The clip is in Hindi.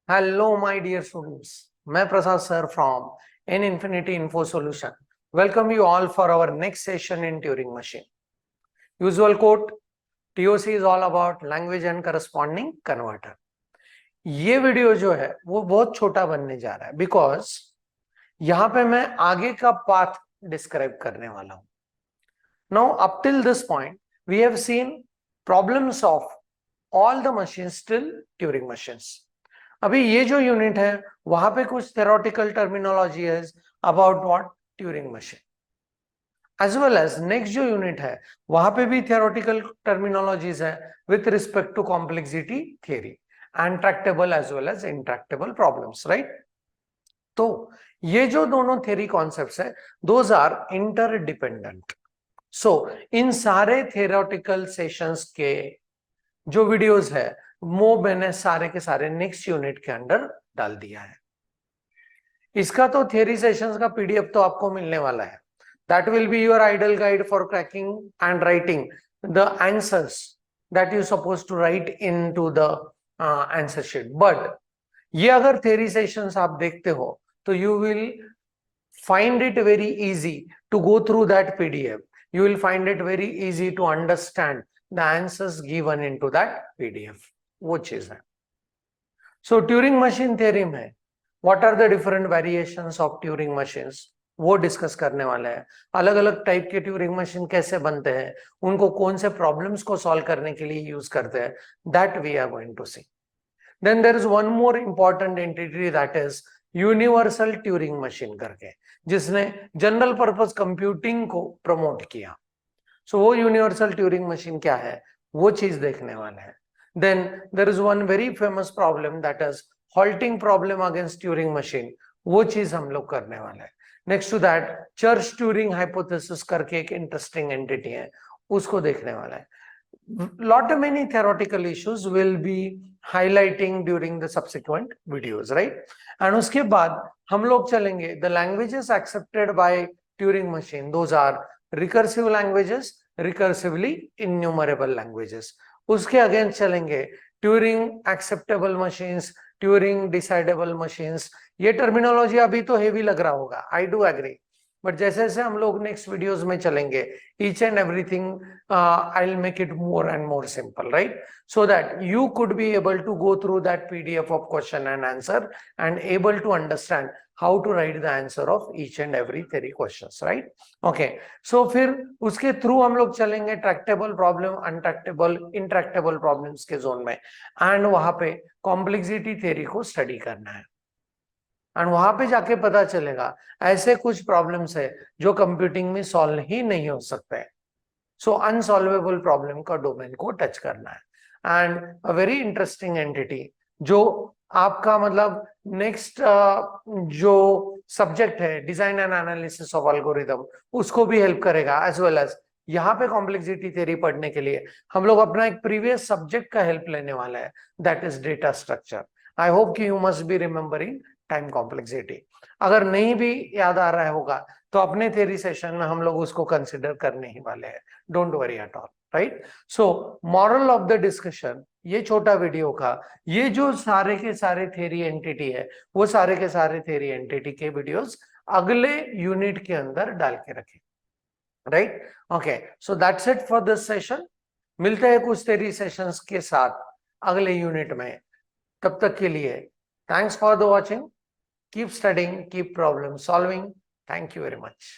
Hello, my dear students. मैं प्रसाद sir from N Infinity Info Solution. Welcome you all for our next session in Turing machine. Usual quote: TOC is all about language and corresponding converter. ये वीडियो जो है वो बहुत छोटा बनने जा रहा है बिकॉज यहां पे मैं आगे का पाथ डिस्क्राइब करने वाला हूं. Now up till this point we have seen problems of all the machines till Turing machines. अभी ये जो यूनिट है वहां पे कुछ थेरोटिकल टर्मिनोलॉजी है about what Turing machine, as well as next जो यूनिट है वहां पे भी थेरोटिकल टर्मिनोलॉजीज है with respect to complexity theory and tractable as well as intractable problems, right. तो ये जो दोनों थ्योरी कॉन्सेप्ट्स है दोज आर इंटरडिपेंडेंट. सो इन सारे थेरोटिकल सेशंस के जो वीडियोस है वो मैंने सारे के सारे नेक्स्ट यूनिट के अंदर डाल दिया है. इसका तो थियरी सेशंस का पीडीएफ तो आपको मिलने वाला है. That will be your ideal guide for cracking and writing the answers that you suppose to write into the answer sheet. But ये अगर थियरी सेशंस आप देखते हो तो you will find it very easy to go through that PDF. You will find it very easy to understand the answers given into that PDF. वो चीज है. So Turing machine theory में what are the different variations of Turing machines वो डिस्कस करने वाले हैं. अलग अलग टाइप के ट्यूरिंग मशीन कैसे बनते हैं, उनको कौन से प्रॉब्लम्स को सॉल्व करने के लिए यूज करते हैं, that we are going to see. Then there is one more important entity that is universal Turing machine करके, जिसने जनरल पर्पस कंप्यूटिंग को प्रमोट किया. सो वो यूनिवर्सल ट्यूरिंग मशीन क्या है वो चीज देखने वाले हैं. Then there is one very famous problem that is halting problem against Turing machine, वो चीज हम लोग करने वाले हैं. Next to that Church Turing hypothesis करके एक इंटरेस्टिंग एंटिटी है, उसको देखने वाला है. Lot of many theoretical issues will be highlighting during the subsequent videos, right? And उसके बाद हम लोग चलेंगे the languages accepted by Turing machine. Those are recursive languages, recursively enumerable languages. उसके अगेंस्ट चलेंगे Turing acceptable machines, Turing decidable machines. ये टर्मिनोलॉजी अभी तो हेवी लग रहा होगा, I do agree. बट जैसे जैसे हम लोग नेक्स्ट वीडियोस में चलेंगे each and everything I'll make it more and more simple, right? So that you could be able to go through that PDF of question and answer and able to understand how to write the answer of each and every theory questions, right? Okay, so फिर उसके थ्रू हम लोग चलेंगे ट्रैक्टेबल प्रॉब्लम, अनट्रैक्टेबल, इंट्रैक्टेबल प्रॉब्लम्स के जोन में, एंड वहां पे कॉम्प्लेक्सिटी थ्योरी को स्टडी करना है. एंड वहां पे जाके पता चलेगा ऐसे कुछ प्रॉब्लम्स है जो कंप्यूटिंग में सॉल्व ही नहीं हो सकते. सो अनसॉल्वेबल प्रॉब्लम का डोमेन को टच करना है. And a very interesting entity जो आपका मतलब नेक्स्ट जो सब्जेक्ट है design and analysis of algorithm, उसको भी हेल्प करेगा. एज वेल एज यहाँ पे कॉम्प्लेक्सिटी थ्योरी पढ़ने के लिए हम लोग अपना एक प्रीवियस सब्जेक्ट का हेल्प लेने वाला है, that is data structure. I hope कि you must be remembering time complexity. अगर नहीं भी याद आ रहा होगा तो अपने थ्योरी सेशन में हम लोग उसको कंसिडर करने ही वाले हैं. Don't worry at all, right? So moral of the discussion ये छोटा वीडियो का, ये जो सारे के सारे थ्योरी एंटिटी है वो सारे के सारे थ्योरी एंटिटी के वीडियोस अगले यूनिट के अंदर डाल के रखें, right? Okay, so that's it for this session. मिलते हैं कुछ थ्योरी सेशंस के साथ अगले यूनिट में. तब तक के लिए thanks for the watching. Keep studying, keep problem solving. Thank you very much.